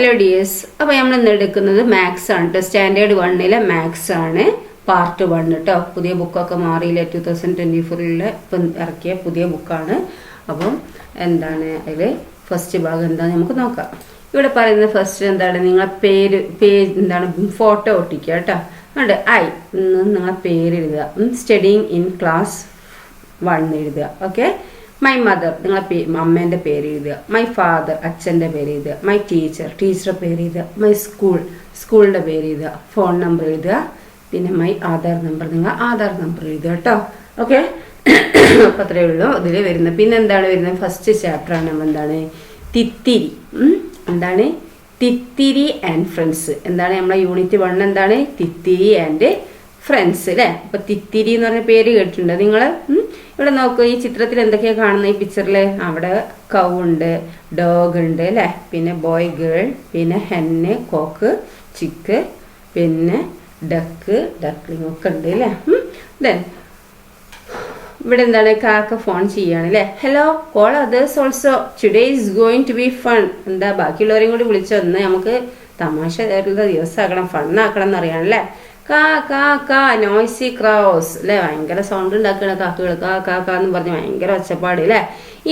Hello dears. അപ്പോൾ നമ്മൾ ഇന്ന് എടുക്കുന്നത് മാത്സ് ആണ് കേട്ടോ. സ്റ്റാൻഡേർഡ് 1 മാത്സ് ആണ്, പാർട്ട് 1 കേട്ടോ. പുതിയ ബുക്കൊക്കെ മാറിയില്ല, 2024 ഇപ്പം ഇറക്കിയ പുതിയ ബുക്കാണ്. അപ്പം എന്താണ് അതിൽ ഫസ്റ്റ് ഭാഗം എന്താണെന്ന് നമുക്ക് നോക്കാം. ഇവിടെ പറയുന്നത് ഫസ്റ്റ് എന്താണ്, നിങ്ങളെ പേര് എന്താണ്, ഫോട്ടോ ഒട്ടിക്കുക കേട്ടോ. അതുകൊണ്ട് നിങ്ങളെ പേര് എഴുതുക. സ്റ്റഡിങ് ഇൻ ക്ലാസ് 1 എഴുതുക. ഓക്കെ. മൈ മദർ, നിങ്ങളെ അമ്മേൻ്റെ പേര് എഴുതുക. മൈ ഫാദർ, അച്ഛൻ്റെ പേര് എഴുതുക. മൈ ടീച്ചറുടെ പേര് എഴുതുക. മൈ സ്കൂളിൻ്റെ പേര് എഴുതുക. ഫോൺ നമ്പർ എഴുതുക. പിന്നെ മൈ ആധാർ നമ്പർ, നിങ്ങൾ ആധാർ നമ്പർ എഴുതുക കേട്ടോ. ഓക്കെ. അപ്പം അത്രയേ ഉള്ളൂ ഇതിൽ വരുന്നത്. പിന്നെ എന്താണ് വരുന്നത്, ഫസ്റ്റ് ചാപ്റ്ററാണ് നമ്മൾ എന്താണ്, തിത്തിരി. എന്താണ് തിത്തിരി ആൻഡ് ഫ്രണ്ട്സ്. എന്താണ് നമ്മളെ യൂണിറ്റ് 1 എന്താണ്, തിത്തിരി ആൻഡ് ഫ്രണ്ട്സ് അല്ലേ. അപ്പം തിത്തിരി എന്ന് പറഞ്ഞ പേര് കേട്ടിട്ടുണ്ട് നിങ്ങൾ? ഇവിടെ നോക്കൂ, ഈ ചിത്രത്തിൽ എന്തൊക്കെയാണ് കാണുന്നത്, ഈ പിക്ചറിൽ അവിടെ കൗ ഉണ്ട്, ഡോഗ് ഉണ്ട് അല്ലേ, പിന്നെ ബോയ് ഗേൾ, പിന്നെ ഹെന്ന് കോക്ക്, ചിക്ക്, പിന്നെ ഡക്ലിംഗ് ഒക്കെ ഉണ്ട് അല്ലേ. ദെൻ ഇവിടെ എന്താണ്, കാക്ക ഫോൺ ചെയ്യാണ് അല്ലേ. Hello, call others also, today is going to be fun. എന്താ ബാക്കിയുള്ളവരെയും കൂടി വിളിച്ചൊന്ന് നമുക്ക് തമാശ ദിവസമാക്കണം, ഫണ്ണാക്കണം എന്നറിയാണല്ലേ. നോയ്സി ക്രൗസ് അല്ലെ, ഭയങ്കര സൗണ്ട് ഉണ്ടാക്കണ കാക്കകൾ. എന്ന് പറഞ്ഞ് ഭയങ്കര ഒച്ചപ്പാട് അല്ലെ.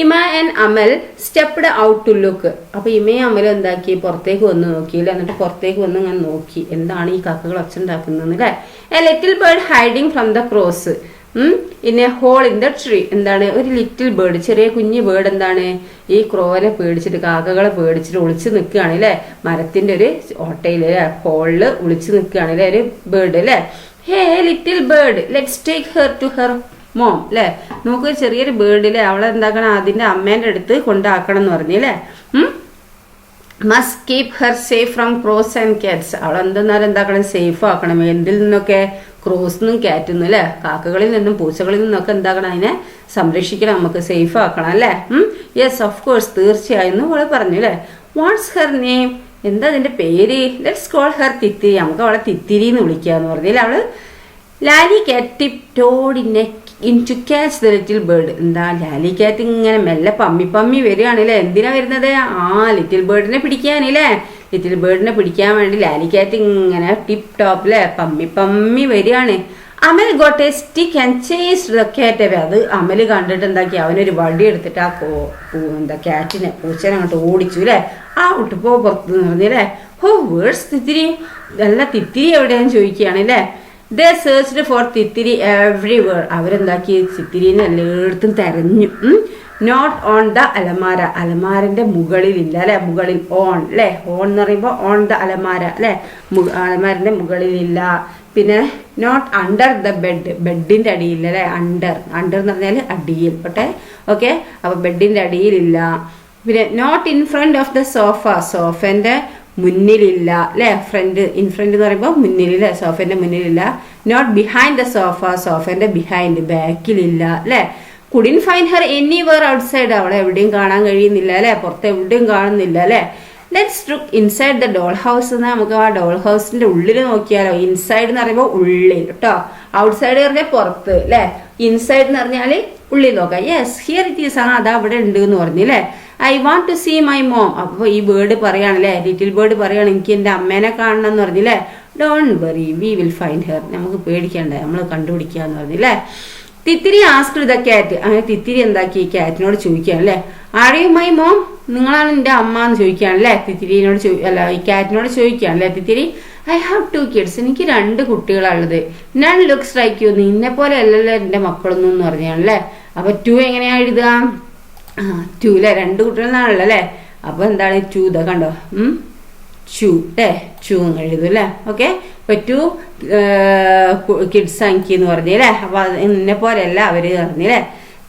Ima and Amal stepped out to look. അപ്പൊ ഇമയും അമലും എന്താക്കി, പുറത്തേക്ക് വന്ന് നോക്കിയില്ല. എന്നിട്ട് പുറത്തേക്ക് വന്ന് ഇങ്ങനെ നോക്കി, എന്താണ് ഈ കാക്കകൾ ഒച്ച ഉണ്ടാക്കുന്നത് അല്ലെ. A little bird hiding from the crows in a hole in the tree. എന്താണ്, ഒരു ലിറ്റിൽ ബേർഡ്, ചെറിയ കുഞ്ഞു ബേർഡ് എന്താണ് ഈ ക്രോനെ പേടിച്ചിട്ട്, കാക്കകളെ പേടിച്ചിട്ട് ഒളിച്ച് നിൽക്കുകയാണ് അല്ലേ. മരത്തിന്റെ ഒരു ഓട്ടയില് ഹോളില് ഒളിച്ച് നിൽക്കുകയാണ് അല്ലേ ഒരു ബേർഡ് അല്ലേ. Hey little bird, let's take her to her mom അല്ലേ. നമുക്ക് ചെറിയൊരു ബേർഡിലെ അവളെ എന്താക്കണം, അതിന്റെ അമ്മേന്റെ അടുത്ത് കൊണ്ടാക്കണം എന്ന് പറഞ്ഞല്ലേ. Must keep her safe from crows and cats. അവളെന്തെന്നാലും എന്താക്കണം, സേഫ് ആക്കണം. എന്തിൽ നിന്നൊക്കെ, ക്രോസിനും കാറ്റിന്നും അല്ലേ, കാക്കകളിൽ നിന്നും പൂച്ചകളിൽ നിന്നൊക്കെ എന്താക്കണം, അതിനെ സംരക്ഷിക്കണം, നമുക്ക് സേഫ് ആക്കണം അല്ലേ. യെസ് ഓഫ് കോഴ്സ്, തീർച്ചയായും അവള് പറഞ്ഞു അല്ലേ. വാട്ട്സ് ഹെർ നെയിം, എന്താ അതിന്റെ പേര്. ലെറ്റ്സ് കോൾ ഹെർ തിത്തിരി, നമുക്ക് അവളെ തിത്തിരി എന്ന് വിളിക്കാന്ന് പറഞ്ഞില്ലേ. അവള് Lolly cat tiptoed in to catch the little bird. എന്താ, ലാലി കാറ്റ് ഇങ്ങനെ മെല്ലെ പമ്മി വരികയാണല്ലേ. എന്തിനാ വരുന്നത്, ലിറ്റിൽ ബേർഡിനെ പിടിക്കാനല്ലേ. ലിറ്റിൽ ബേർഡിനെ പിടിക്കാൻ വേണ്ടി ലാലി കാറ്റ് ഇങ്ങനെ ടിപ്പ് ടോപ്പിലെ പമ്മി വരികയാണ്. Amal got a stick and chased the cat away. അത് അമൽ കണ്ടിട്ട് എന്താക്കി, അവനൊരു വടി എടുത്തിട്ട് കാറ്റിനെ, പൂച്ചനെ അങ്ങോട്ട് ഓടിച്ചു അല്ലേ. ഔട്ട് പുറത്ത് പറഞ്ഞല്ലേ. ഹോ വേഴ്സ് തിത്തിരി, നല്ല തിത്തിരി എവിടെയാന്ന് ചോദിക്കുകയാണ് അല്ലേ. ദേ സെർച്ച്ഡ് ഫോർ തിത്തിരി എവ്രിവെയർ. അവരെന്താക്കി, തിത്തിരിനെ എല്ലായിടത്തും തെരഞ്ഞു. നോട്ട് ഓൺ ദ അലമാര, അലമാരന്റെ മുകളിലില്ല അല്ലെ. മുകളിൽ ഓൺ അല്ലെ, ഓൺ എന്ന് പറയുമ്പോൾ ഓൺ ദ അലമാര അല്ലെ, അലമാരന്റെ മുകളിലില്ല. പിന്നെ നോട്ട് അണ്ടർ ദ ബെഡ്, ബെഡിന്റെ അടിയില്ല അല്ലെ. അണ്ടർ എന്ന് പറഞ്ഞാൽ അടിയിൽ പോട്ടെ. ഓക്കെ. അപ്പൊ ബെഡിന്റെ അടിയിലില്ല. പിന്നെ not in front of the sofa, സോഫന്റെ മുന്നിലില്ല അല്ലെ. ഇൻ ഫ്രണ്ട് എന്ന് പറയുമ്പോൾ മുന്നിലില്ല, സോഫന്റെ മുന്നിലില്ല. നോട്ട് ബിഹൈൻഡ് ദ സോഫ, സോഫന്റെ ബിഹൈൻഡ് ബാക്കിലില്ല അല്ലെ. Couldn't find her anywhere outside, അവളെ എവിടെയും കാണാൻ കഴിയുന്നില്ല അല്ലെ, പുറത്ത് എവിടെയും കാണുന്നില്ല അല്ലെ. Let's look inside the doll house. നമുക്ക് ആ ഡോൾ ഹൗസിന്റെ ഉള്ളിൽ നോക്കിയാലോ. ഇൻസൈഡ് എന്ന് പറയുമ്പോൾ ഉള്ളിൽ കേട്ടോ, ഔട്ട്സൈഡ് പറഞ്ഞാൽ പുറത്ത് അല്ലെ, ഇൻസൈഡ് എന്ന് പറഞ്ഞാൽ ഉള്ളിൽ നോക്കാം. യെസ് ഹിയർ ഇറ്റ് ഈസ്, അതാ അവിടെ ഉണ്ട് എന്ന് പറഞ്ഞില്ലേ. I want to see my mom. അപ്പോൾ ഈ ബേർഡ് പറയാണല്ലേ, ലിറ്റിൽ ബേർഡ് പറയാണ്, എനിക്ക് എൻ്റെ അമ്മേനെ കാണണം എന്ന് പറഞ്ഞില്ലേ. Don't worry, we will find her, നമുക്ക് പേടിക്കണ്ടേ, നമ്മൾ കണ്ടുപിടിക്കാന്ന് പറഞ്ഞില്ലേ. തിത്തിരി ആസ്ക്ഡ് ദ കാറ്റ്. അങ്ങനെ തിത്തിരി എന്താക്കി, കാറ്റിനോട് ചോദിക്കുകയാണല്ലേ. ആർ യു മൈ മോം, നിങ്ങളാണ് എൻ്റെ അമ്മ എന്ന് ചോദിക്കുകയാണല്ലേ. തിത്തിരിനോട് ഈ കാറ്റിനോട് ചോദിക്കുകയാണല്ലേ തിത്തിരി. ഐ ഹാവ് 2 kids, എനിക്ക് 2 കുട്ടികളാണുള്ളത്. നൺ ലുക്സ് ലൈക്ക് യു, നിന്നെ പോലെ അല്ലല്ലോ എൻ്റെ മക്കളൊന്നും എന്ന് പറഞ്ഞാണല്ലേ. അപ്പൊ 2 എങ്ങനെയാ എഴുതുക, 2 അല്ലെ, 2 കുട്ടികളാണല്ലോ അല്ലെ. അപ്പൊ എന്താണ് 2, ഇതാ കണ്ടോ, ചൂ അല്ലേ, ചൂ എഴുതും അല്ലേ. ഓക്കെ. ഇപ്പൊ 2 കിഡ്സ് എനിക്ക് എന്ന് പറഞ്ഞല്ലേ. അപ്പൊ എന്നെ പോലെയല്ല അവര് പറഞ്ഞില്ലേ.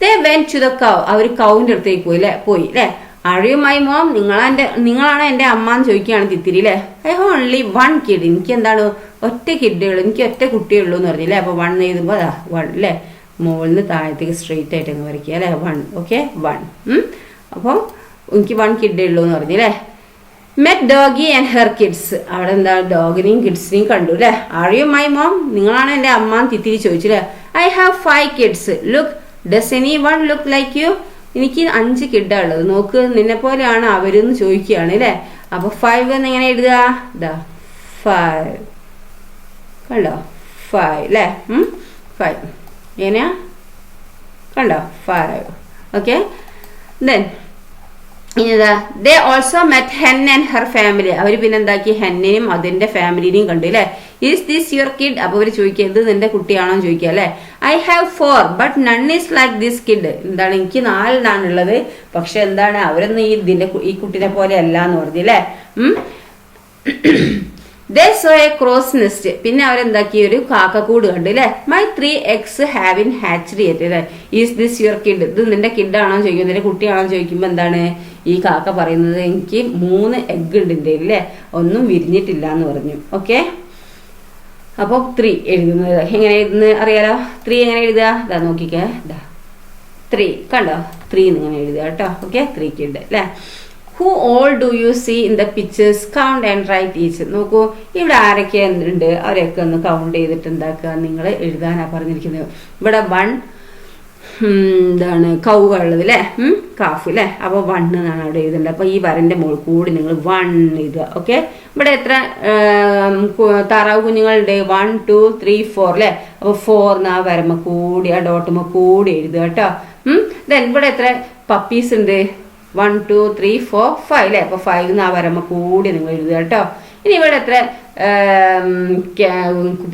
They went to the cow, അവര് കൗവിന്റെ അടുത്തേക്ക് പോയി അല്ലേ. ആർ യു മൈ മോം, നിങ്ങളാണ് എൻ്റെ അമ്മ എന്ന് ചോദിക്കുകയാണ് തിത്തിരി അല്ലേ. ഐ ഹാവ് ഓൺലി 1 kid, എനിക്ക് എന്താണ് ഒറ്റ കിഡുകൾ, എനിക്ക് ഒറ്റ കുട്ടിയുള്ളൂ എന്ന് പറഞ്ഞില്ലേ. അപ്പൊ 1 എഴുതുമ്പോ 1 അല്ലേ, മുകളിൽ നിന്ന് താഴത്തേക്ക് സ്ട്രെയിറ്റ് ആയിട്ട് അങ്ങ് വരയ്ക്കുക അല്ലേ. 1. ഓക്കെ. 1. അപ്പോൾ എനിക്ക് 1 kid ഉള്ളൂ എന്ന് പറഞ്ഞില്ലേ. Met doggy and her kids, അവിടെ എന്താ ഡോഗിനെയും കിഡ്സിനെയും കണ്ടു അല്ലേ. ആർ യു മൈ മോം, നിങ്ങളാണ് എൻ്റെ അമ്മ എന്ന് തിത്തിരി ചോദിച്ചില്ലേ. I have 5 kids, look does any one look like you, എനിക്ക് 5 കിഡാ ഉള്ളത്, നോക്ക് നിന്നെ പോലെയാണ് അവരെന്ന് ചോദിക്കുകയാണ് അല്ലേ. അപ്പോൾ 5 എന്ന് എങ്ങനെ എഴുതുക? ഇതാ 5 കണ്ടോ 5 അല്ലേ 5 എങ്ങനെയാ കണ്ടോ 5 ഓക്കെ. ദെൻ ഇനിതാ they also met Hen and her family. അവർ പിന്നെ എന്താക്കി ഹെന്നിനെയും അതിന്റെ ഫാമിലിനെയും കണ്ടു അല്ലേ. Is this your kid? അപ്പൊ അവർ ചോദിക്കുക ഇത് നിന്റെ കുട്ടിയാണോ ചോദിക്കുക അല്ലെ. I have 4 but none is like this kid. എന്താണ് എനിക്ക് 4 ഉള്ളത്, പക്ഷെ എന്താണ് അവരൊന്നും ഈ കുട്ടിനെ പോലെ അല്ല എന്ന് പറഞ്ഞു അല്ലേ. They saw a crow's nest. പിന്നെ അവരെന്താക്കി ഒരു കാക്കക്കൂട് കണ്ടു അല്ലെ. My 3 eggs have been hatched yet അല്ലെ. Is this your kid? ഇത് നിന്റെ കിഡാണോ ചോദിക്കും, നിന്റെ കുട്ടിയാണോ ചോദിക്കുമ്പോ എന്താണ് ഈ കാക്ക പറയുന്നത് എനിക്ക് 3 egg ഉണ്ട് എന്റെ അല്ലേ, ഒന്നും വിരിഞ്ഞിട്ടില്ല എന്ന് പറഞ്ഞു. ഓക്കെ, അപ്പൊ 3 എഴുതുന്നത് എങ്ങനെ എഴുതുന്നത് അറിയാലോ. 3 എങ്ങനെ എഴുതുക? ഇതാ നോക്കിക്കേ, ഇതാ 3 കണ്ടോ 3 ഇങ്ങനെ എഴുതുക കേട്ടോ. ഓക്കെ, 3 കിഡ് അല്ലെ. Who all do you see in the pictures? Count and write each. നോക്കൂ ഇവിടെ ആരൊക്കെ ഉണ്ട് അവരൊക്കെ ഒന്ന് കൗണ്ട് ചെയ്തിട്ട് എന്താക്കുക നിങ്ങൾ എഴുതാനാ പറഞ്ഞിരിക്കുന്നത്. ഇവിടെ 1 എന്താണ് കൗവ ഉള്ളത് അല്ലേ, കാഫ് അല്ലേ. അപ്പൊ 1 എന്നാണ് അവിടെ എഴുതേണ്ടത്. അപ്പൊ ഈ വരന്റെ മുകളിൽ കൂടി നിങ്ങൾ 1 എഴുതുക. ഓക്കെ, ഇവിടെ എത്ര താറാവ് കുഞ്ഞുങ്ങളുണ്ട്? 1 2 3 4 അല്ലെ. അപ്പൊ 4 ആ വരമ്മ കൂടി ആ ഡോട്ടുമ്മ കൂടി എഴുതുക കേട്ടോ. ദെൻ ഇവിടെ എത്ര പപ്പീസ് ഉണ്ട്? 1 2 3 4 5 അല്ലെ. അപ്പൊ 5 ആ വരമ്മ കൂടി നിങ്ങൾ എഴുതുക കേട്ടോ. ഇനി ഇവിടെ എത്ര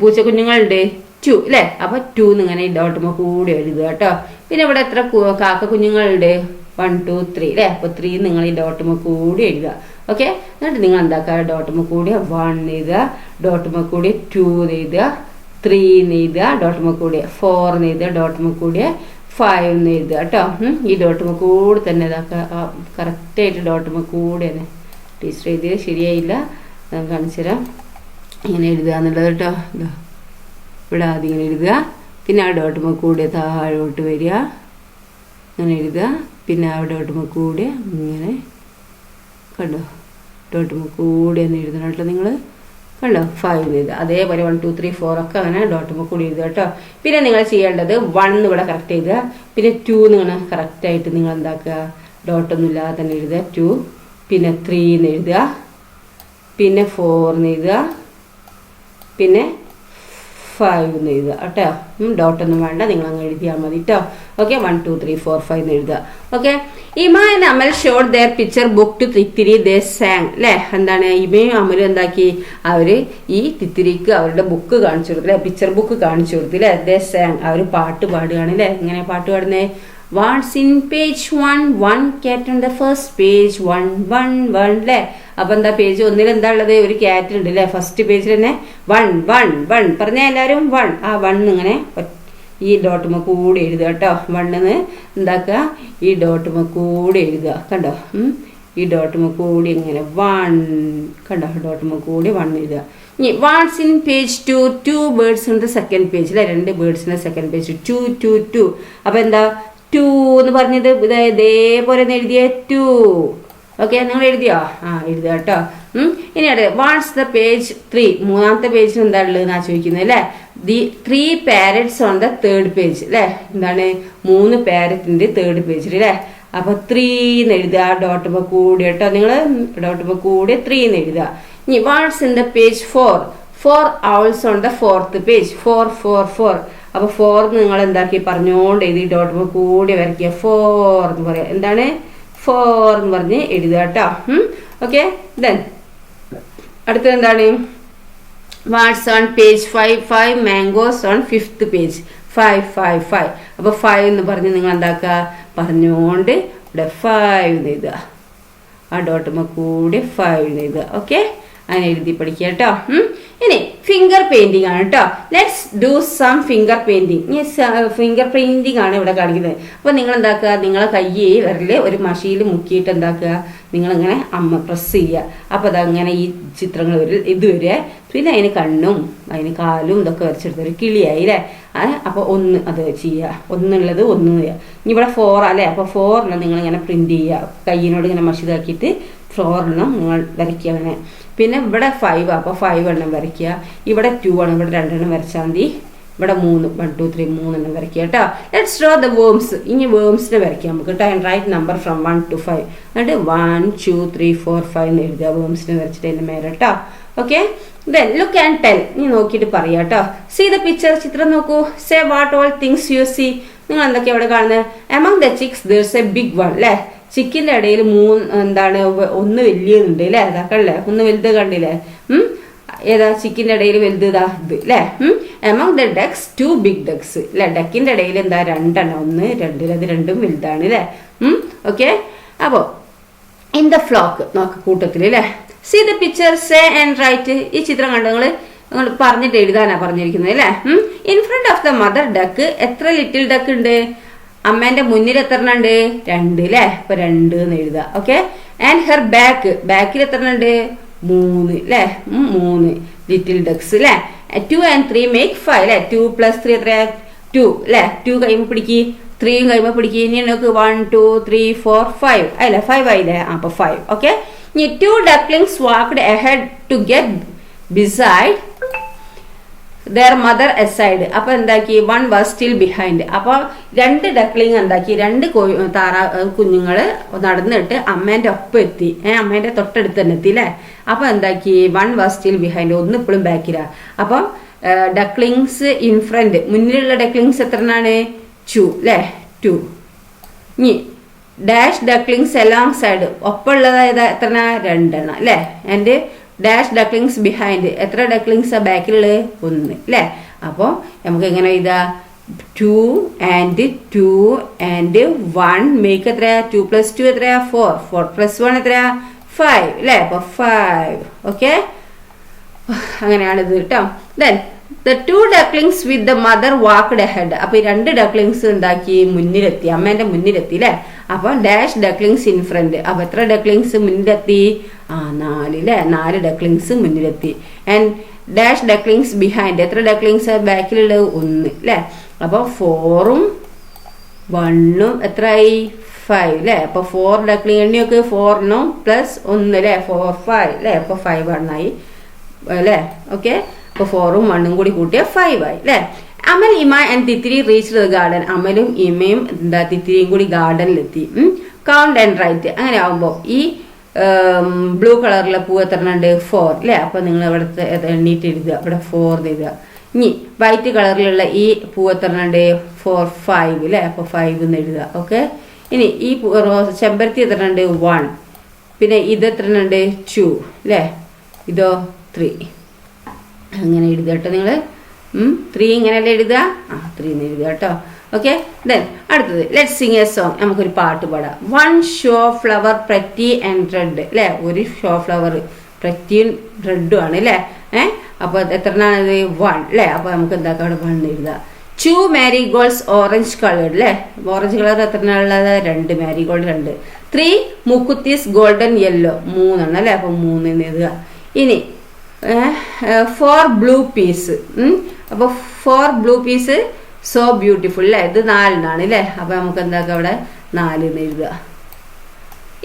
പൂച്ചക്കുഞ്ഞുങ്ങളുണ്ട്? 2 അല്ലെ. അപ്പൊ 2 ഇങ്ങനെ ഡോട്ടുമ്മ കൂടി എഴുതുക കേട്ടോ. പിന്നെ ഇവിടെ എത്ര കാക്ക കുഞ്ഞുങ്ങളുണ്ട്? 1 2 3 അല്ലെ. അപ്പൊ 3 നിങ്ങൾ ഈ ഡോട്ടുമ്മ കൂടി എഴുതുക. ഓക്കെ, എന്നിട്ട് നിങ്ങൾ എന്താക്കുക ഡോട്ടുമ്മ കൂടി 1 എഴുതുക, ഡോട്ടുമ്മ കൂടി 2 എഴുതുക, 3 എഴുതുക, ഡോട്ടുമ്മ കൂടി 4 എഴുതുക, ഡോട്ടുമ്മ കൂടി 5 എഴുതുക കേട്ടോ. ഈ ഡോട്ടുമ്മ കൂടി തന്നെ ഇതാക്കുക കറക്റ്റായിട്ട് ഡോട്ടുമ്മ കൂടി തന്നെ. ടീച്ചർ എഴുതിയത് ശരിയായില്ല, ഞാൻ കാണിച്ചു തരാം ഇങ്ങനെ എഴുതുക എന്നുള്ളത് കേട്ടോ. ഇതാ ഇവിടെ ആദ്യം ഇങ്ങനെ എഴുതുക, പിന്നെ ആ ഡോട്ടുമ്മ കൂടി താഴോട്ട് വരിക, അങ്ങനെ എഴുതുക, പിന്നെ ആ ഡോട്ടുമ്മ കൂടി ഇങ്ങനെ കണ്ടോ ഡോട്ടുമ്മ കൂടി എന്ന് എഴുതണം കേട്ടോ നിങ്ങൾ. കണ്ടോ 5 എഴുതുക. അതേപോലെ 1 2 3 4 ഒക്കെ അങ്ങനെ ഡോട്ടുമ്മ കൂടി എഴുതുക കേട്ടോ. പിന്നെ നിങ്ങൾ ചെയ്യേണ്ടത് 1 ഇവിടെ കറക്റ്റ് എഴുതുക, പിന്നെ 2 നിങ്ങൾ കറക്റ്റായിട്ട് നിങ്ങൾ എന്താക്കുക ഡോട്ടൊന്നും ഇല്ലാതെ തന്നെ എഴുതുക 2, പിന്നെ 3 എന്ന് എഴുതുക, പിന്നെ 4 എന്ന് എഴുതുക, പിന്നെ 5 എന്ന് എഴുതുക കേട്ടോ. ഡോട്ടൊന്നും വേണ്ട, നിങ്ങൾ അങ്ങ് എഴുതിയാൽ മതി കേട്ടോ. ഓക്കെ, 1 2 3 4 5 എന്ന് എഴുതുക. Okay, Ima and Amal showed their picture book to Thithiri they sang അല്ലെ. എന്താണ് ഇമയും അമലും എന്താക്കി അവര് ഈ തിത്തിരിക്ക് അവരുടെ ബുക്ക് കാണിച്ചു കൊടുത്തു അല്ലെ, പിക്ചർ ബുക്ക് കാണിച്ചു കൊടുത്തു അല്ലെ. ദേ സാങ് അവർ പാട്ട് പാടുകയാണ് അല്ലെ. എങ്ങനെ പാട്ട് പാടുന്നേ? What's in page 1? 1 cat on the first page. 1 1 1 അല്ലേ. അപ്പൊ എന്താ പേജ് 1 എന്താ ഉള്ളത്? ഒരു ക്യാറ്റ് ഉണ്ട് അല്ലെ. ഫസ്റ്റ് പേജിൽ തന്നെ 1 1 1 പറഞ്ഞ എല്ലാവരും 1 ആ 1 ഇങ്ങനെ ഈ ഡോട്ടുമ്മ കൂടി എഴുതുക കേട്ടോ. 1 എന്താക്കുക ഈ ഡോട്ടുമ്മ കൂടി എഴുതുക കണ്ടോ. ഈ ഡോട്ടുമ്മ കൂടി ഇങ്ങനെ 1 കണ്ടോ ഡോട്ടുമ്മ കൂടി 1 എഴുതുക. ഇനി വാട്ട്സ് ഇൻ പേജ് 2? 2 ബേർഡ്സ് ഉണ്ട് സെക്കൻഡ് പേജ് അല്ലെ. 2 ബേർഡ്സിന്റെ സെക്കൻഡ് പേജ് 2 2 2. അപ്പൊ എന്താ 2 എന്ന് പറഞ്ഞത് ഇതേപോലെ എഴുതിയ 2. ഓക്കെ, നിങ്ങൾ എഴുതിയോ? എഴുതുക കേട്ടോ. ഇനി അടുത്ത് വാട്ട്സ് ദ പേജ് 3? മൂന്നാമത്തെ പേജിൽ എന്താ ഉള്ളത് എന്നാ ചോദിക്കുന്നത് അല്ലെ. The 3 parrots on the third page അല്ലെ. എന്താണ് 3 പാരറ്റിന്റെ തേർഡ് പേജിൽ അല്ലെ. അപ്പൊ 3 എന്ന് എഴുതുക ഡോട്ടുമ്പോ കൂടി കേട്ടോ. നിങ്ങൾ ഡോട്ടുമ്പോ കൂടി 3 എന്ന് എഴുതുക. ഇനി what's in the page 4? 4 owls on the fourth page. 4 4 4. അപ്പൊ 4 നിങ്ങൾ എന്താക്കി പറഞ്ഞോണ്ട് എഴുതി ഡോട്ടുമ്പോ കൂടി വരയ്ക്കുക. 4 എന്ന് പറയാ. എന്താണ് 4 എന്ന് പറഞ്ഞ് എഴുതുക കേട്ടോ. ഓക്കെ, ദെൻ അടുത്തത് എന്താണ്? What's on page 5? 5 mangoes ഓൺ 5th പേജ്. 5 5 5. അപ്പൊ 5 എന്ന് പറഞ്ഞ് നിങ്ങൾ എന്താക്കുക പറഞ്ഞോണ്ട് ഇവിടെ 5 എന്ന് എഴുതുക. ആ ഡോട്ടുമ്പോ കൂടി 5 എന്ന് എഴുതുക. ഓക്കെ, അങ്ങനെ എഴുതി പഠിക്കുക കേട്ടോ. ഇനി ഫിംഗർ പെയിന്റിംഗ് ആണ് കേട്ടോ. Let's do some finger painting. Finger painting ആണ് ഇവിടെ കാണിക്കുന്നത്. അപ്പൊ നിങ്ങൾ എന്താക്കുക നിങ്ങളെ കയ്യെ വിരല് ഒരു മഷിയിൽ മുക്കിയിട്ട് എന്താക്കുക നിങ്ങളിങ്ങനെ പ്രസ് ചെയ്യുക. അപ്പൊ അതങ്ങനെ ഈ ചിത്രങ്ങൾ വരും ഇതുവരെ. പിന്നെ അതിന് കണ്ണും അതിന് കാലും ഇതൊക്കെ വരച്ചെടുത്ത ഒരു കിളിയായി അല്ലേ. അപ്പൊ 1 അത് ചെയ്യുക. 1 ഉള്ളത് 1 ചെയ്യുക. ഇനി ഇവിടെ 4 അല്ലേ. അപ്പൊ 4 നിങ്ങളിങ്ങനെ പ്രിന്റ് ചെയ്യുക. കയ്യിനോട് ഇങ്ങനെ മഷിതാക്കിയിട്ട് 4 നിങ്ങൾ വരയ്ക്കുക അങ്ങനെ. പിന്നെ ഇവിടെ 5 അപ്പോൾ 5 എണ്ണം വരയ്ക്കുക. ഇവിടെ 2 ആണ്, ഇവിടെ 2 എണ്ണം വരച്ചാൽ മതി. ഇവിടെ 3 1 2 3 3 വരയ്ക്കുക കേട്ടോ. Let's draw the worms. ഇനി വേംസിനെ വരയ്ക്കാം നമുക്ക് കേട്ടോ. And write number from 1 to 5. എന്നിട്ട് 1 2 3 4 5 എന്ന് എഴുതുക വേംസിനെ വരച്ചിട്ട് അതിൻ്റെ മേലെ കേട്ടോ. Okay, then look and tell. ഇനി നോക്കിയിട്ട് പറയാം കേട്ടോ. സീ ദ പിക്ചർ, ചിത്രം നോക്കൂ. Say what all things you see. നിങ്ങൾ എന്തൊക്കെയാണ് അവിടെ കാണുന്നത്? Among the chicks there's a big one അല്ലേ. ചിക്കിൻ്റെ ഇടയിൽ ഒന്ന് വലിയതുണ്ട് അല്ലേ. അതൊക്കെ ഒന്ന് വലുത് കണ്ടില്ലേ? ഏതാ ചിക്കിൻ്റെ ഇടയിൽ വലുത് ഇതാ ഇത് അല്ലേ. Among the ducks 2 big ducks അല്ലേ. ഡക്കിൻ്റെ ഇടയിൽ എന്താ 2 എണ്ണം, 1 2 അത് രണ്ടും വലുതാണ് അല്ലേ. ഓക്കെ, അപ്പോൾ ഇൻ ദ ഫ്ലോക്ക് നോക്ക് കൂട്ടത്തിൽ അല്ലേ. See the picture, say and write. ഈ ചിത്രം കണ്ടു നിങ്ങൾ പറഞ്ഞിട്ട് എഴുതാനാ പറഞ്ഞിരിക്കുന്നത് അല്ലേ. In front of the mother duck എത്ര ലിറ്റിൽ ഡക്ക് ഉണ്ട്? അമ്മേന്റെ മുന്നിൽ എത്ര ഉണ്ട്? 2 അല്ലേ. അപ്പൊ 2 എന്ന് എഴുതുക. ഓക്കെ, ആൻഡ് ഹെർ ബാക്കിൽ എത്ര ഉണ്ട്? 3 അല്ലേ. 3 ലിറ്റിൽ ഡക്സ് അല്ലേ. 2 and 3 make 5 അല്ലേ. 2 + 3 എത്രയാ? 2 അല്ലേ. 2 കൈമ പിടിക്കി, 3 കൈമ പിടിക്കി. ഇനി നമുക്ക് 1 2 3 4 5 അല്ലേ. 5 ആയില്ലേ. അപ്പൊ 5. ഓക്കെ, ഇനി 2 ducklings walked ahead to get beside their mother aside. അപ്പൊ എന്താക്കി? 1 was still behind. അപ്പൊ 2 ഡക്ലിങ് എന്താക്കി? 2 കുഞ്ഞുങ്ങള് നടന്നിട്ട് അമ്മേന്റെ ഒപ്പം എത്തി. അമ്മേന്റെ തൊട്ടടുത്ത് തന്നെ എത്തി അല്ലേ. അപ്പൊ എന്താക്കി? 1 was still behind. 1 ഇപ്പോഴും ബാക്കിലാ. അപ്പൊ ഡക്ലിങ്സ് ഇൻ ഫ്രണ്ട്, മുന്നിലുള്ള ഡക്ലിങ്സ് എത്രയാണ്? 2 അല്ലേ. 2. ഇനി ഡാഷ് ഡക്ലിങ്സ് എലോങ് സൈഡ്, ഒപ്പമുള്ളത് എത്ര? 2 എണ്ണം അല്ലേ. ആൻഡ് ഡാഷ് ഡക്ലിങ്സ് ബിഹൈൻഡ്, എത്ര ഡക്ലിങ്സ് ബാക്കിലുള്ളത്? 1 അല്ലേ. അപ്പോൾ നമുക്ക് എങ്ങനെ എഴുതാ? 2 and 2 and 1 മേക്ക് എത്രയാ? 2 + 2 എത്രയാ? 4. 4 + 1 എത്രയാ? 5 അല്ലേ. അപ്പോൾ 5. ഓക്കെ, അങ്ങനെയാണിത് കേട്ടോ. Then the 2 ducklings with the mother walked ahead. അപ്പൊ ഈ 2 ഡക്ലിങ്സ് എന്താക്കി? മുന്നിലെത്തി, അമ്മേന്റെ മുന്നിലെത്തി അല്ലേ. അപ്പൊ ഡാഷ് ഡക്ലിങ്സ് ഇൻ ഫ്രണ്ട്. അപ്പൊ എത്ര ഡക്ലിങ്സ് മുന്നിലെത്തി? 4 അല്ലേ. 4 ഡക്ലിങ്സ് മുന്നിലെത്തി. ആൻഡ് ഡാഷ് ഡക്ലിങ്സ് ബിഹൈൻഡ്, എത്ര ഡക്ലിങ്സ് ബാക്കിലുള്ളത്? 1 അല്ലേ. അപ്പൊ 4ഉം 1ഉം എത്രയായി? 5 അല്ലേ. അപ്പൊ 4 ഡക്ലിങ് എണ്ണിയൊക്കെ 4നും +1 അല്ലേ. 4 5 അല്ലേ. അപ്പൊ 5 ആയി അല്ലേ. ഓക്കെ, അപ്പൊ 4ഉം 1ഉം കൂടി കൂട്ടിയ 5 ആയി അല്ലേ. അമൽ, ഇമ ആൻഡ് തിത്തിരി റീച്ച് ദ ഗാർഡൻ. അമലും ഇമയും തിത്തിരിയും കൂടി ഗാർഡനിലെത്തി. Count and right. അങ്ങനെ ആവുമ്പോ ഈ ബ്ലൂ കളറിലെ പൂ എത്ര ഉണ്ട്? 4 അല്ലേ. അപ്പൊ നിങ്ങൾ ഇവിടുത്തെ എണ്ണീട്ട് എഴുതുക. ഇവിടെ 4 എഴുതുക. ഇനി വൈറ്റ് കളറിലുള്ള ഈ പൂ എത്ര ഉണ്ട്? 4 5 അല്ലേ. അപ്പൊ 5 എന്ന് എഴുതുക. ഓക്കെ, ഇനി ഈ ചെമ്പരത്തി എത്ര ഉണ്ട്? 1. പിന്നെ ഇത് എത്ര ഉണ്ട്? 2 അല്ലേ. ഇതോ 3. അങ്ങനെ എഴുതുക കേട്ടോ നിങ്ങൾ. 3 ഇങ്ങനെയല്ലേ എഴുതുക? 3 എന്ന് എഴുതുക കേട്ടോ. ഓക്കെ, ദെൻ അടുത്തത് ലെറ്റ്സ് സിംഗ് എ സോങ്. നമുക്കൊരു പാട്ട് പാടാം. 1 show flower pretty and red അല്ലേ. ഒരു ഷോ ഫ്ലവർ പ്രറ്റിയും റെഡും ആണ് അല്ലേ. അപ്പോൾ എത്രണ്ണാണിത്? 1 അല്ലേ. അപ്പോൾ നമുക്ക് എന്താക്കാം? അവിടെ 1 എഴുതുക. 2 മാരിഗോൾഡ്സ് ഓറഞ്ച് കളേർഡ് അല്ലേ. ഓറഞ്ച് കളർ എത്രണ്ണുള്ളത്? 2 മാരിഗോൾഡ് 2. 3 മുക്കുത്തീസ് ഗോൾഡൻ യെല്ലോ 3 ആണ് അല്ലേ. അപ്പോൾ 3 എന്ന് എഴുതുക. ഇനി 4 ബ്ലൂ പീസ്. അപ്പോൾ 4 ബ്ലൂ പീസ് സോ ബ്യൂട്ടിഫുൾ അല്ലേ. ഇത് 4 അല്ലേ. അപ്പൊ നമുക്ക് എന്താക്കാം? അവിടെ 4 എന്ന് എഴുതുക.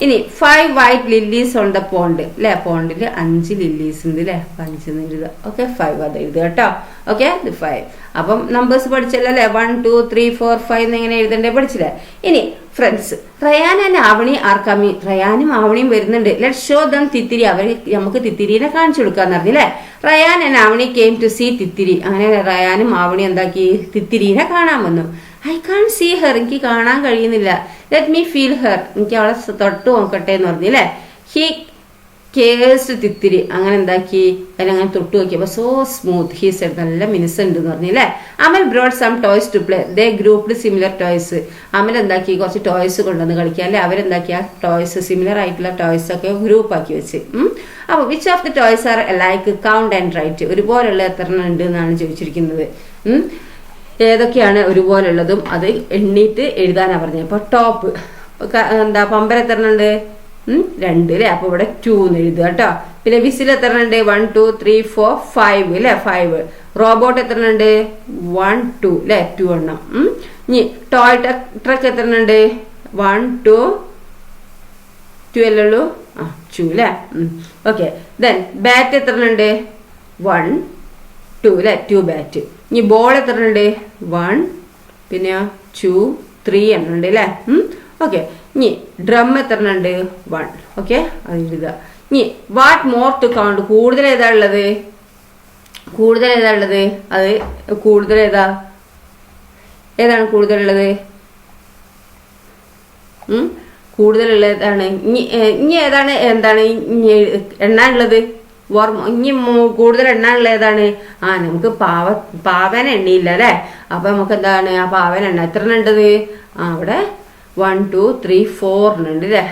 ഇനി 5 white lilies on the pond അല്ലേ. പോണ്ടിൽ 5 ലില്ലീസ് ഉണ്ട് അല്ലേ. 5 എന്ന് എഴുതുക. ഓക്കെ, 5 അത് എഴുതുക കേട്ടോ. ഓക്കെ, ഇത് 5. അപ്പം നമ്പേഴ്സ് പഠിച്ചല്ലോ അല്ലേ. 1 2 3 4 5 എങ്ങനെ എഴുതണ്ടേ പഠിച്ചില്ലേ. ഇനി friends, Rayan and Avani are coming. റയാനും ആവണിയും വരുന്നുണ്ട്. Let show them Thithiri. അവർ നമുക്ക് തിത്തിരിനെ കാണിച്ചു കൊടുക്കാന്ന് പറഞ്ഞില്ലേ. Rayan and Avani came to see Thithiri. അങ്ങനെ റയാനും ആവണി എന്താക്കി? തിത്തിരിനെ കാണാൻ വന്നു. ഐ കാൺ സീ ഹെർ, എനിക്ക് കാണാൻ കഴിയുന്നില്ല. ലെറ്റ് മീ ഫീൽ ഹെർ, എനിക്ക് അവളെ തൊട്ട് നോക്കട്ടെ എന്ന് പറഞ്ഞില്ലേ. He cares Thithiri. അങ്ങനെ എന്താക്കി? അതിനങ്ങനെ തൊട്ട് നോക്കിയപ്പോൾ സോ സ്മൂത്ത്. ഹി സെഡ്, നല്ല മിനുസുണ്ട് എന്ന് പറഞ്ഞില്ലേ. Amal brought some toys to play. They grouped similar toys. Amal എന്താക്കി? കുറച്ച് ടോയ്സ് കൊണ്ടുവന്ന് കളിക്കുക അല്ലേ. അവരെന്താക്കി? ആ ടോയ്സ് സിമിലർ ആയിട്ടുള്ള ടോയ്സ് ഒക്കെ ഗ്രൂപ്പ് ആക്കി വെച്ച്. അപ്പോൾ which of the toys are like? Count and write. ഒരുപോലുള്ള എത്ര ഉണ്ട് എന്നാണ് ചോദിച്ചിരിക്കുന്നത്. ഏതൊക്കെയാണ് ഒരുപോലുള്ളതും അത് എണ്ണീട്ട് എഴുതാനാണ് പറഞ്ഞത്. അപ്പോൾ ടോപ്പ് എന്താ? പമ്പര എത്ര ഉണ്ട്? 2 അല്ലേ. അപ്പൊ ഇവിടെ 2 എന്ന് എഴുതുക കേട്ടോ. പിന്നെ വിസിൽ എത്ര ഉണ്ട്? 1 2 3 4 5 അല്ലേ. 5. റോബോട്ട് എത്ര ഉണ്ട്? 1 2 അല്ലേ. 2 എണ്ണം. ഇനി ടോയ് ട്രക്ക് എത്ര ഉണ്ട്? 1 2 2 അല്ലേ ഉള്ളൂ. 2 അല്ലേ. ഓക്കെ, ദെൻ ബാറ്റ് എത്ര ഉണ്ട്? 1 2 അല്ലേ, 2 ബാറ്റ്. ഇനി ബോൾ എത്ര ഉണ്ട്? 1, പിന്നെ 2, 3 എണ്ണം ഉണ്ട് അല്ലേ. ഓക്കെ. ഇനി ഡ്രം എത്ര ഉണ്ട്? 1. ഓക്കെ, അത് എഴുതുക. ഇനി വാട്ട് മോർ ടു കൗണ്ട്, കൂടുതൽ ഏതാ ഉള്ളത്? അത് കൂടുതൽ ഏതാണ് കൂടുതലുള്ളത്? കൂടുതലുള്ള ഏതാണ്? ഇനി ഏതാണ് എണ്ണാനുള്ളത്? ഇനി കൂടുതൽ എണ്ണാനുള്ള ഏതാണ്? നമുക്ക് പാവന എണ്ണയില്ല അല്ലേ. അപ്പൊ നമുക്ക് എന്താണ് ആ പാവന എണ്ണ എത്ര ഉണ്ടത്? അവിടെ 1, 2, 3, 4 ഉണ്ട് അല്ലേ.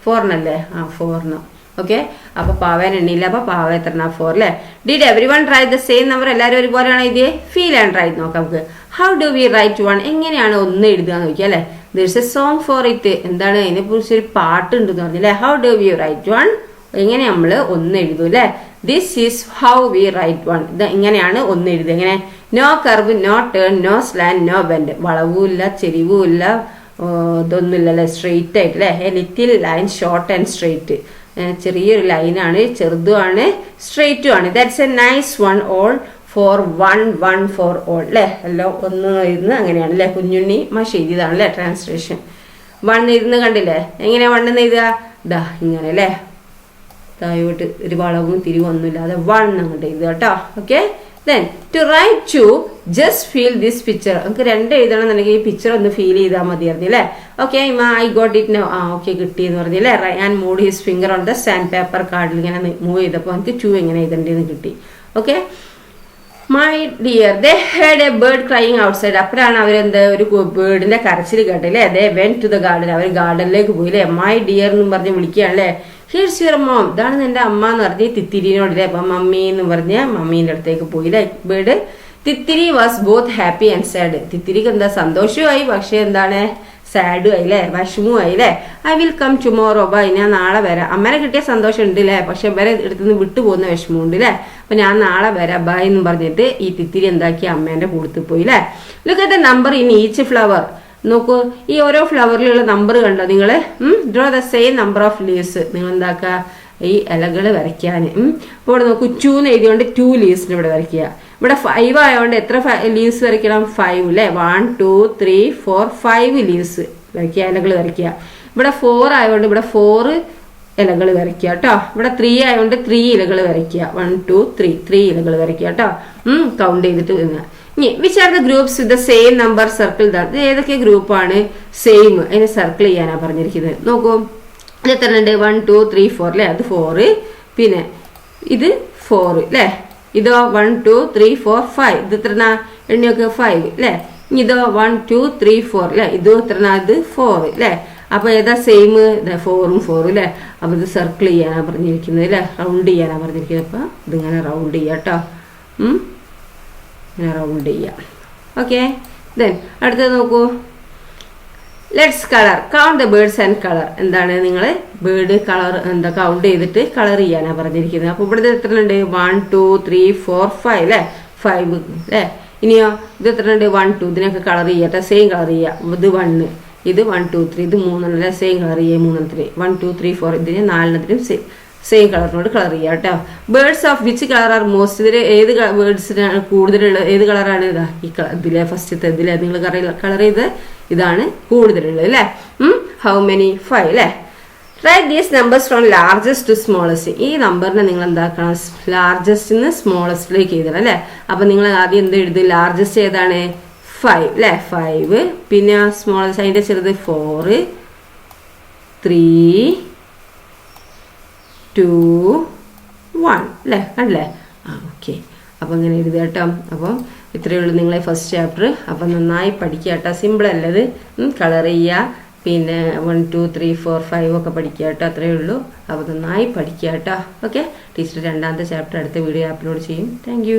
4 അല്ലേ? 4. ഓക്കെ. അപ്പൊ പാവന എണ്ണയില്ല. അപ്പൊ പാവ എത്ര? 4 അല്ലേ. Did everyone write the same number? എല്ലാവരും ഒരുപോലെയാണ് ഇത്. ഫീൽ ആൻഡ് റൈറ്റ് നോക്കാം നമുക്ക്. How do we write 1? എങ്ങനെയാണ് 1 എഴുതുക നോക്കിയാ അല്ലെ. There's a song for it. എന്താണ് അതിനെ കുറിച്ച് ഒരു പാട്ടുണ്ടെന്ന് പറഞ്ഞല്ലേ. How do we write 1? എങ്ങനെ നമ്മൾ 1 എഴുതും അല്ലെ. This is how we write 1. ഇത് ഇങ്ങനെയാണ് 1 എഴുതുക. എങ്ങനെ? No curve, no turn, no slant, no bend. വളവും ഇല്ല, ചെരിവും ഇല്ല, ഇതൊന്നുമില്ല അല്ലെ. സ്ട്രെയിറ്റ് ആയിട്ട് അല്ലെ. A little line, short and straight. ചെറിയൊരു ലൈനാണ്, ചെറുതുമാണ്, സ്ട്രെയിറ്റും ആണ്. That's a nice one. All for 1, 1 for all അല്ലേ. എല്ലാം 1 ഇരുന്ന് അങ്ങനെയാണ് അല്ലേ. കുഞ്ഞുണ്ണി മാഷ് എഴുതിയതാണ് അല്ലേ ട്രാൻസ്ലേഷൻ. 1 ഇരുന്ന് കണ്ടില്ലേ. എങ്ങനെയാ 1 എഴുതുക? ഇതാ ഇങ്ങനെ അല്ലേ. താഴോട്ട് ഒരു വളവും തിരിവൊന്നുമില്ലാതെ 1 അങ്ങോട്ട് എഴുതുക കേട്ടോ. Okay. Then to write 2 just feel this picture. നമുക്ക് 2 എഴുതണമെന്നുണ്ടെങ്കിൽ ഈ പിക്ചർ ഒന്ന് ഫീൽ ചെയ്താൽ മതിയായിരുന്നു അല്ലേ. Okay. I got it no. Okay, കിട്ടിയെന്ന് പറഞ്ഞില്ലേ. And moved his finger on the sand paper കാർഡിൽ ഇങ്ങനെ മൂവ് ചെയ്തപ്പോൾ എനിക്ക് 2 എങ്ങനെ എഴുതേണ്ടതെന്ന് കിട്ടി. ഓക്കെ. My dear they heard a bird crying outside. അപ്പോഴാണ് അവരെന്ത് ഒരു ബേർഡിന്റെ കരച്ചിൽ കേട്ടില്ലേ. They went to the garden. അവർ ഗാർഡനിലേക്ക് പോയില്ലേ. മൈ ഡിയർ എന്നും പറഞ്ഞ് വിളിക്കുകയാണല്ലേ. Here's your mom. ഇതാണ് എൻ്റെ അമ്മ എന്ന് പറഞ്ഞ് തിത്തിരിനോടില്ലേ. അപ്പം മമ്മി എന്ന് പറഞ്ഞ് മമ്മീൻ്റെ അടുത്തേക്ക് പോയില്ലേ bird. Thithiri was both happy and sad. തിത്തിരിക്ക് എന്താ സന്തോഷമായി, പക്ഷെ എന്താണ് സാഡും ആയില്ലേ, വിഷമവും ആയില്ലേ. I will come tomorrow. Bye, ഞാൻ നാളെ വരാം. അമ്മേനെ കിട്ടിയ സന്തോഷം ഉണ്ട് അല്ലേ, പക്ഷെ ഇവരെ അടുത്തുനിന്ന് വിട്ടുപോകുന്ന വിഷമം ഉണ്ട് അല്ലേ. അപ്പൊ ഞാൻ നാളെ വരാം ബൈ എന്നും പറഞ്ഞിട്ട് ഈ തിത്തിരി എന്താക്കി അമ്മേന്റെ കൂടത്ത് പോയി അല്ലേ. Look at the number in each flower. നോക്കൂ, ഈ ഓരോ ഫ്ലവറിലുള്ള നമ്പർ കണ്ടോ നിങ്ങൾ. Draw the same number of leaves. നിങ്ങൾ എന്താക്കുക, ഈ ഇലകൾ വരയ്ക്കാൻ. അപ്പോൾ ഇവിടെ നോക്കൂ, 2 എന്ന് എഴുതിയോണ്ട് 2 ലീവ്സിന് ഇവിടെ വരയ്ക്കുക. ഇവിടെ 5 ആയതുകൊണ്ട് എത്ര ലീവ്സ് വരയ്ക്കണം? 5 അല്ലേ. 1, 2, 3, 4, 5 ലീവ്സ് വരയ്ക്കുക, ഇലകൾ വരയ്ക്കുക. ഇവിടെ 4 ആയതുകൊണ്ട് ഇവിടെ 4 ഇലകൾ വരയ്ക്കുക കേട്ടോ. ഇവിടെ 3 ആയതുകൊണ്ട് 3 ഇലകൾ വരയ്ക്കുക. 1, 2, 3 ഇലകൾ വരയ്ക്കുക കേട്ടോ. കൗണ്ട് ചെയ്തിട്ട് വരുന്ന. ഇനി which are the groups with the same number circle. ഇത് ഏതൊക്കെ ഗ്രൂപ്പാണ് സെയിം അതിനെ സർക്കിൾ ചെയ്യാനാണ് പറഞ്ഞിരിക്കുന്നത്. നോക്കൂ, ഇത് എത്ര ഉണ്ട്? 1, 2, 3, 4 അല്ലേ. അത് 4. പിന്നെ ഇത് 4 അല്ലേ. ഇതോ 1, 2, 3, 4, 5. ഇത് എത്ര എണ്ണിയൊക്കെ 5 അല്ലേ. ഇനി ഇതോ 1, 2, 3, 4 അല്ലേ. ഇതോ എത്ര? ഇത് 4 അല്ലേ. അപ്പൊ ഏതാ സെയിം? 4ഉം 4 അല്ലേ. അപ്പൊ ഇത് സർക്കിൾ ചെയ്യാനാണ് പറഞ്ഞിരിക്കുന്നത് അല്ലേ, റൗണ്ട് ചെയ്യാനാണ് പറഞ്ഞിരിക്കുന്നത്. അപ്പൊ ഇതിങ്ങനെ റൗണ്ട് ചെയ്യാം കേട്ടോ. ഇങ്ങനെ റൗണ്ട് ചെയ്യാം. ഓക്കെ. ദെൻ അടുത്തത് നോക്കൂ, let's colour. Count the birds and colour. എന്താണ് നിങ്ങൾ ബേർഡ് കളർ എന്താ കൗണ്ട് ചെയ്തിട്ട് കളർ ചെയ്യാനാണ് പറഞ്ഞിരിക്കുന്നത്. അപ്പൊ ഇവിടെ എത്ര ഉണ്ട്? 1, 2, 3, 4, 5 അല്ലേ. 5 അല്ലേ. ഇനിയോ ഇത് എത്ര ഉണ്ട്? 1, 2. ഇതിനൊക്കെ കളർ ചെയ്യാട്ടെ, സെയിം കളർ ചെയ്യാം. ഇത് 1, ഇത് 1, 2, 3. ഇത് 3 അല്ലേ, സെയിം കളർ ചെയ്യാം. 3 1, 2, 3, 4. ഇതിന് 4 സെയിം കളറിനോട് കളർ ചെയ്യാം കേട്ടോ. Birds of which colour are most. ഇതിൽ ഏത് ബേർഡ്സിനാണ് കൂടുതലുള്ള, ഏത് കളറാണ്? ഇതാ ഈ കളർ. ഇതിലെ ഫസ്റ്റത്തെ ഇതിലെ നിങ്ങൾ കളർ ചെയ്ത് ഇതാണ് കൂടുതലുള്ളത് അല്ലേ. How many? 5 അല്ലേ. Write these numbers from largest to smallest. ഈ നമ്പറിനെ നിങ്ങൾ എന്താക്കണം? ലാർജസ്റ്റ് നിന്ന് സ്മോളസ്റ്റിലേക്ക് എഴുതണം അല്ലേ. അപ്പൊ നിങ്ങൾ ആദ്യം എന്ത് എഴുതും? ലാർജസ്റ്റ് ഏതാണ്? 5 അല്ലേ. 5. പിന്നെ സ്മോളസ്റ്റ് അതിന്റെ ചെറുത് 4, 3, 2, 1 അല്ലേ. കണ്ടല്ലേ. ഓക്കെ. അപ്പം ഇങ്ങനെ എഴുതുക കേട്ടോ. അപ്പം ഇത്രയേ ഉള്ളൂ നിങ്ങളെ ഫസ്റ്റ് ചാപ്റ്റർ. അപ്പം നന്നായി പഠിക്കുക കേട്ടോ. സിമ്പിൾ അല്ലത്. കളർ ചെയ്യുക, പിന്നെ 1, 2, 3, 4, 5 ഒക്കെ പഠിക്കുക കേട്ടോ. അത്രയേ ഉള്ളൂ. അപ്പോൾ നന്നായി പഠിക്കുക കേട്ടോ. ഓക്കെ. ടീച്ചർ 2ാമത്തെ ചാപ്റ്റർ അടുത്ത വീഡിയോ അപ്ലോഡ് ചെയ്യും. താങ്ക്